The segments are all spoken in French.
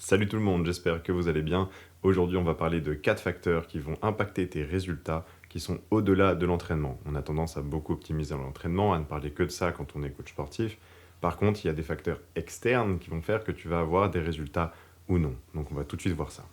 Salut tout le monde, j'espère que vous allez bien. Aujourd'hui, on va parler de 4 facteurs qui vont impacter tes résultats, qui sont au-delà de l'entraînement. On a tendance à beaucoup optimiser l'entraînement, à ne parler que de ça quand on est coach sportif. Par contre, il y a des facteurs externes qui vont faire que tu vas avoir des résultats ou non. Donc on va tout de suite voir ça.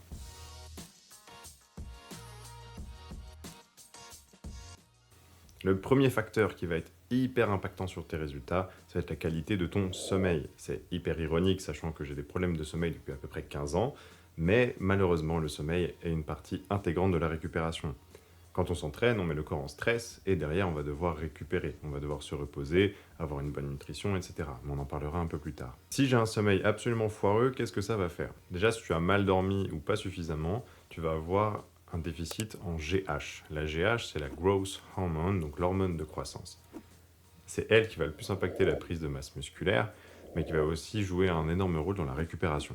Le premier facteur qui va être hyper impactant sur tes résultats, ça va être la qualité de ton sommeil. C'est hyper ironique, sachant que j'ai des problèmes de sommeil depuis à peu près 15 ans, mais malheureusement, le sommeil est une partie intégrante de la récupération. Quand on s'entraîne, on met le corps en stress et derrière, on va devoir récupérer. On va devoir se reposer, avoir une bonne nutrition, etc. Mais on en parlera un peu plus tard. Si j'ai un sommeil absolument foireux, qu'est-ce que ça va faire? Déjà, si tu as mal dormi ou pas suffisamment, tu vas avoir un déficit en GH. La GH, c'est la Growth Hormone, donc l'hormone de croissance. C'est elle qui va le plus impacter la prise de masse musculaire, mais qui va aussi jouer un énorme rôle dans la récupération.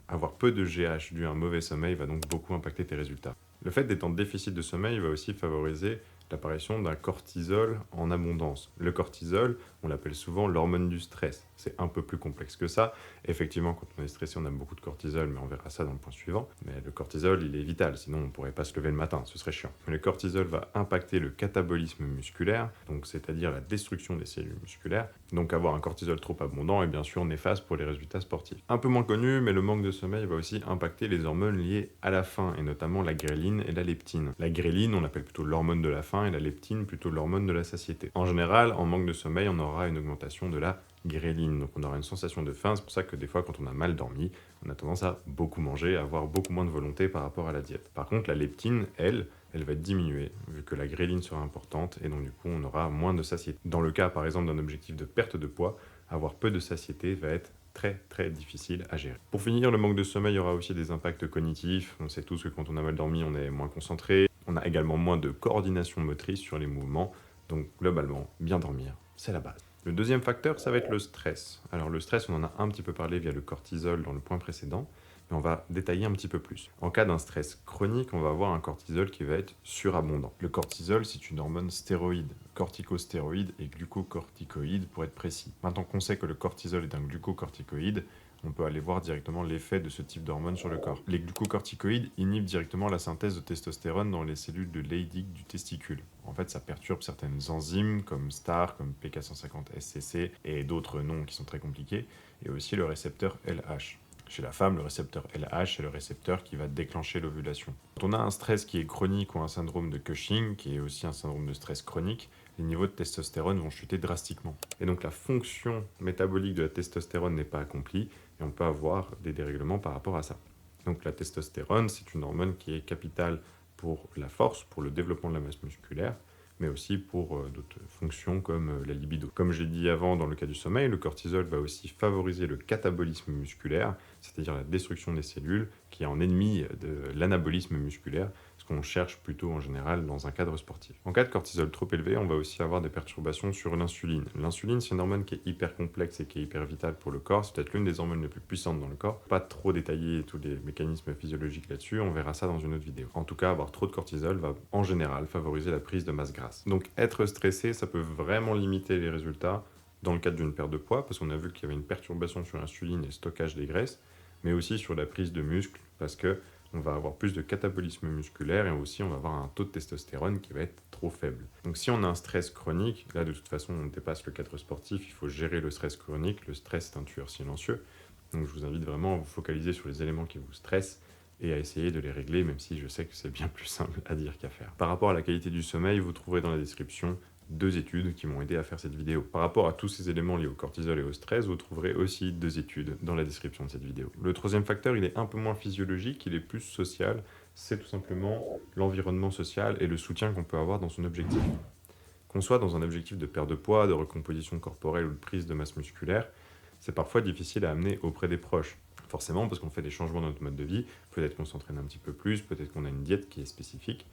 Avoir peu de GH dû à un mauvais sommeil va donc beaucoup impacter tes résultats. Le fait d'être en déficit de sommeil va aussi favoriser l'apparition d'un cortisol en abondance. Le cortisol, on l'appelle souvent l'hormone du stress. C'est un peu plus complexe que ça. Effectivement, quand on est stressé, on a beaucoup de cortisol, mais on verra ça dans le point suivant. Mais le cortisol, il est vital, sinon on ne pourrait pas se lever le matin, ce serait chiant. Mais le cortisol va impacter le catabolisme musculaire, donc c'est-à-dire la destruction des cellules musculaires. Donc avoir un cortisol trop abondant est bien sûr néfaste pour les résultats sportifs. Un peu moins connu, mais le manque de sommeil va aussi impacter les hormones liées à la faim, et notamment la gréline et la leptine. La gréline, on l'appelle plutôt l'hormone de la faim, et la leptine plutôt l'hormone de la satiété. En général, en manque de sommeil, on aura une augmentation de la gréline, donc on aura une sensation de faim. C'est pour ça que des fois, quand on a mal dormi, on a tendance à beaucoup manger, à avoir beaucoup moins de volonté par rapport à la diète. Par contre, la leptine, elle va être diminuée, vu que la gréline sera importante, et donc du coup, on aura moins de satiété. Dans le cas, par exemple, d'un objectif de perte de poids, avoir peu de satiété va être très difficile à gérer. Pour finir, le manque de sommeil aura aussi des impacts cognitifs. On sait tous que quand on a mal dormi, on est moins concentré. On a également moins de coordination motrice sur les mouvements. Donc globalement, bien dormir, c'est la base. Le deuxième facteur, ça va être le stress. Alors le stress, on en a un petit peu parlé via le cortisol dans le point précédent, mais on va détailler un petit peu plus. En cas d'un stress chronique, on va avoir un cortisol qui va être surabondant. Le cortisol, c'est une hormone stéroïde, corticostéroïde et glucocorticoïde pour être précis. Maintenant qu'on sait que le cortisol est un glucocorticoïde, on peut aller voir directement l'effet de ce type d'hormone sur le corps. Les glucocorticoïdes inhibent directement la synthèse de testostérone dans les cellules de Leydig du testicule. En fait, ça perturbe certaines enzymes comme STAR, comme PK150-SCC et d'autres noms qui sont très compliqués, et aussi le récepteur LH. Chez la femme, le récepteur LH est le récepteur qui va déclencher l'ovulation. Quand on a un stress qui est chronique ou un syndrome de Cushing, qui est aussi un syndrome de stress chronique, les niveaux de testostérone vont chuter drastiquement. Et donc la fonction métabolique de la testostérone n'est pas accomplie, et on peut avoir des dérèglements par rapport à ça. Donc la testostérone, c'est une hormone qui est capitale pour la force, pour le développement de la masse musculaire, mais aussi pour d'autres fonctions comme la libido. Comme j'ai dit avant dans le cas du sommeil, le cortisol va aussi favoriser le catabolisme musculaire, c'est-à-dire la destruction des cellules, qui est en ennemi de l'anabolisme musculaire, ce qu'on cherche plutôt en général dans un cadre sportif. En cas de cortisol trop élevé, on va aussi avoir des perturbations sur l'insuline. L'insuline, c'est une hormone qui est hyper complexe et qui est hyper vitale pour le corps, c'est peut-être l'une des hormones les plus puissantes dans le corps. Pas trop détailler tous les mécanismes physiologiques là-dessus, on verra ça dans une autre vidéo. En tout cas, avoir trop de cortisol va en général favoriser la prise de masse grasse. Donc être stressé, ça peut vraiment limiter les résultats dans le cadre d'une perte de poids, parce qu'on a vu qu'il y avait une perturbation sur l'insuline et le stockage des graisses, mais aussi sur la prise de muscle, parce que on va avoir plus de catabolisme musculaire et aussi on va avoir un taux de testostérone qui va être trop faible. Donc si on a un stress chronique, là de toute façon on dépasse le cadre sportif, il faut gérer le stress chronique, le stress est un tueur silencieux, donc je vous invite vraiment à vous focaliser sur les éléments qui vous stressent et à essayer de les régler, même si je sais que c'est bien plus simple à dire qu'à faire. Par rapport à la qualité du sommeil, vous trouverez dans la description 2 études qui m'ont aidé à faire cette vidéo. Par rapport à tous ces éléments liés au cortisol et au stress, vous trouverez aussi 2 études dans la description de cette vidéo. Le troisième facteur, il est un peu moins physiologique, il est plus social. C'est tout simplement l'environnement social et le soutien qu'on peut avoir dans son objectif. Qu'on soit dans un objectif de perte de poids, de recomposition corporelle ou de prise de masse musculaire, c'est parfois difficile à amener auprès des proches. Forcément, parce qu'on fait des changements dans notre mode de vie, peut-être qu'on s'entraîne un petit peu plus, peut-être qu'on a une diète qui est spécifique.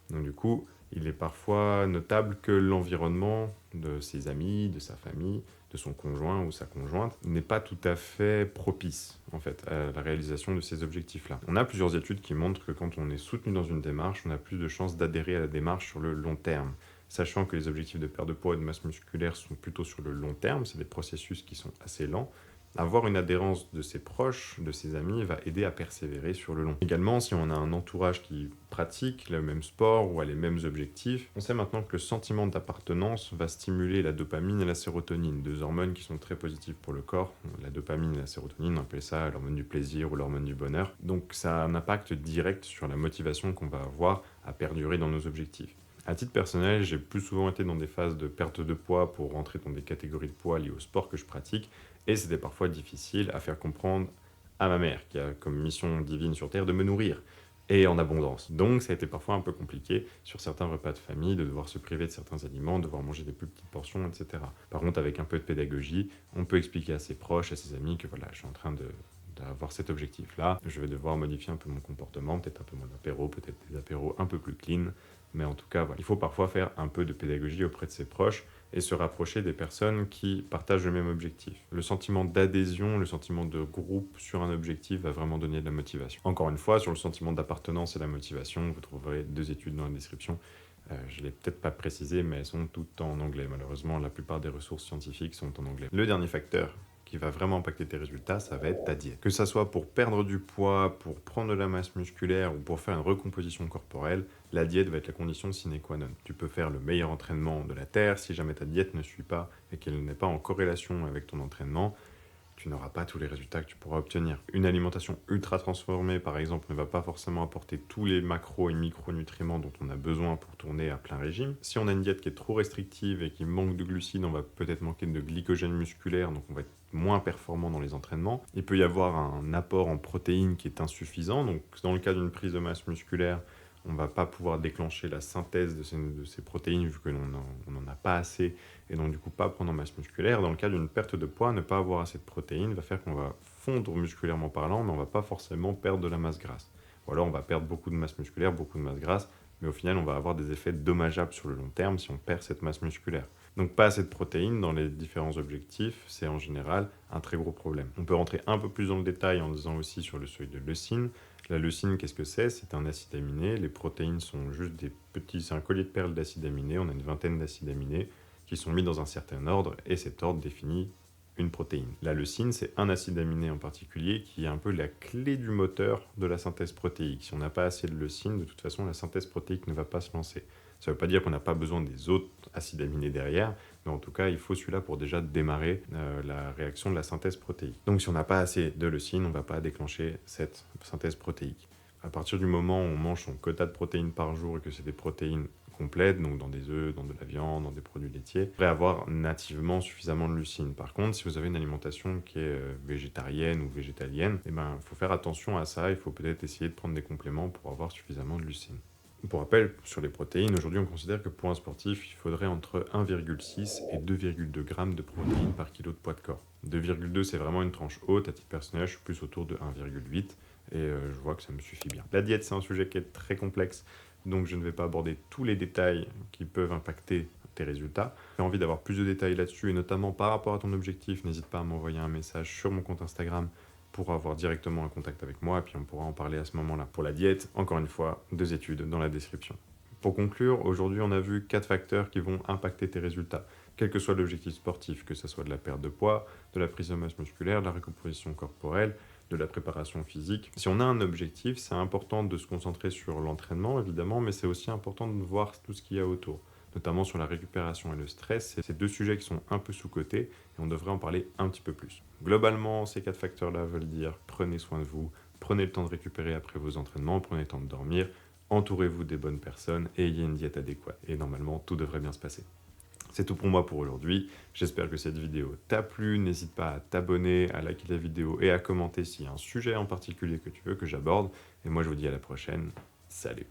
Donc du coup, il est parfois notable que l'environnement de ses amis, de sa famille, de son conjoint ou sa conjointe n'est pas tout à fait propice en fait à la réalisation de ces objectifs-là. On a plusieurs études qui montrent que quand on est soutenu dans une démarche, on a plus de chances d'adhérer à la démarche sur le long terme. Sachant que les objectifs de perte de poids et de masse musculaire sont plutôt sur le long terme, c'est des processus qui sont assez lents, Avoir une adhérence de ses proches, de ses amis, va aider à persévérer sur le long. Également, si on a un entourage qui pratique le même sport ou a les mêmes objectifs, on sait maintenant que le sentiment d'appartenance va stimuler la dopamine et la sérotonine, deux hormones qui sont très positives pour le corps. La dopamine et la sérotonine, on appelle ça l'hormone du plaisir ou l'hormone du bonheur. Donc ça a un impact direct sur la motivation qu'on va avoir à perdurer dans nos objectifs. À titre personnel, j'ai plus souvent été dans des phases de perte de poids pour rentrer dans des catégories de poids liées au sport que je pratique, et c'était parfois difficile à faire comprendre à ma mère, qui a comme mission divine sur Terre de me nourrir, et en abondance. Donc ça a été parfois un peu compliqué sur certains repas de famille, de devoir se priver de certains aliments, de devoir manger des plus petites portions, etc. Par contre, avec un peu de pédagogie, on peut expliquer à ses proches, à ses amis que voilà, je suis en train d'avoir cet objectif-là, je vais devoir modifier un peu mon comportement, peut-être un peu moins d'apéro, peut-être des apéros un peu plus clean, mais en tout cas, voilà. Il faut parfois faire un peu de pédagogie auprès de ses proches et se rapprocher des personnes qui partagent le même objectif. Le sentiment d'adhésion, le sentiment de groupe sur un objectif va vraiment donner de la motivation. Encore une fois, sur le sentiment d'appartenance et la motivation, vous trouverez 2 études dans la description. Je ne l'ai peut-être pas précisé, mais elles sont toutes en anglais. Malheureusement, la plupart des ressources scientifiques sont en anglais. Le dernier facteur qui va vraiment impacter tes résultats, ça va être ta diète. Que ça soit pour perdre du poids, pour prendre de la masse musculaire ou pour faire une recomposition corporelle, la diète va être la condition sine qua non. Tu peux faire le meilleur entraînement de la Terre, si jamais ta diète ne suit pas et qu'elle n'est pas en corrélation avec ton entraînement, tu n'auras pas tous les résultats que tu pourras obtenir. Une alimentation ultra transformée, par exemple, ne va pas forcément apporter tous les macros et micronutriments dont on a besoin pour tourner à plein régime. Si on a une diète qui est trop restrictive et qui manque de glucides, on va peut-être manquer de glycogène musculaire, donc on va être moins performant dans les entraînements. Il peut y avoir un apport en protéines qui est insuffisant, donc dans le cas d'une prise de masse musculaire, on ne va pas pouvoir déclencher la synthèse de ces protéines vu que l'on n'en a pas assez et donc du coup pas prendre en masse musculaire. Dans le cas d'une perte de poids, ne pas avoir assez de protéines va faire qu'on va fondre musculairement parlant, mais on ne va pas forcément perdre de la masse grasse. Ou alors on va perdre beaucoup de masse musculaire, beaucoup de masse grasse, mais au final on va avoir des effets dommageables sur le long terme si on perd cette masse musculaire. Donc pas assez de protéines dans les différents objectifs, c'est en général un très gros problème. On peut rentrer un peu plus dans le détail en disant aussi sur le seuil de leucine. La leucine, qu'est-ce que c'est? C'est un acide aminé. Les protéines sont juste des petits... C'est un collier de perles d'acides aminés. On a une vingtaine d'acides aminés qui sont mis dans un certain ordre et cet ordre définit une protéine. La leucine, c'est un acide aminé en particulier qui est un peu la clé du moteur de la synthèse protéique. Si on n'a pas assez de leucine, de toute façon, la synthèse protéique ne va pas se lancer. Ça ne veut pas dire qu'on n'a pas besoin des autres acides aminés derrière, mais en tout cas, il faut celui-là pour déjà démarrer la réaction de la synthèse protéique. Donc si on n'a pas assez de leucine, on ne va pas déclencher cette synthèse protéique. À partir du moment où on mange son quota de protéines par jour et que c'est des protéines complètes, donc dans des œufs, dans de la viande, dans des produits laitiers, on devrait avoir nativement suffisamment de leucine. Par contre, si vous avez une alimentation qui est végétarienne ou végétalienne, il faut faire attention à ça, il faut peut-être essayer de prendre des compléments pour avoir suffisamment de leucine. Pour rappel, sur les protéines, aujourd'hui on considère que pour un sportif, il faudrait entre 1,6 et 2,2 grammes de protéines par kilo de poids de corps. 2,2 c'est vraiment une tranche haute, à titre personnel je suis plus autour de 1,8 et je vois que ça me suffit bien. La diète c'est un sujet qui est très complexe, donc je ne vais pas aborder tous les détails qui peuvent impacter tes résultats. Si tu as envie d'avoir plus de détails là-dessus et notamment par rapport à ton objectif, n'hésite pas à m'envoyer un message sur mon compte Instagram pour avoir directement un contact avec moi et puis on pourra en parler à ce moment-là. Pour la diète, encore une fois, 2 études dans la description. Pour conclure, aujourd'hui on a vu 4 facteurs qui vont impacter tes résultats, quel que soit l'objectif sportif, que ce soit de la perte de poids, de la prise de masse musculaire, de la recomposition corporelle, de la préparation physique. Si on a un objectif, c'est important de se concentrer sur l'entraînement évidemment, mais c'est aussi important de voir tout ce qu'il y a autour, notamment sur la récupération et le stress. C'est 2 sujets qui sont un peu sous-cotés et on devrait en parler un petit peu plus. Globalement, ces 4 facteurs-là veulent dire prenez soin de vous, prenez le temps de récupérer après vos entraînements, prenez le temps de dormir, entourez-vous des bonnes personnes et ayez une diète adéquate. Et normalement, tout devrait bien se passer. C'est tout pour moi pour aujourd'hui. J'espère que cette vidéo t'a plu. N'hésite pas à t'abonner, à liker la vidéo et à commenter s'il y a un sujet en particulier que tu veux que j'aborde. Et moi, je vous dis à la prochaine. Salut!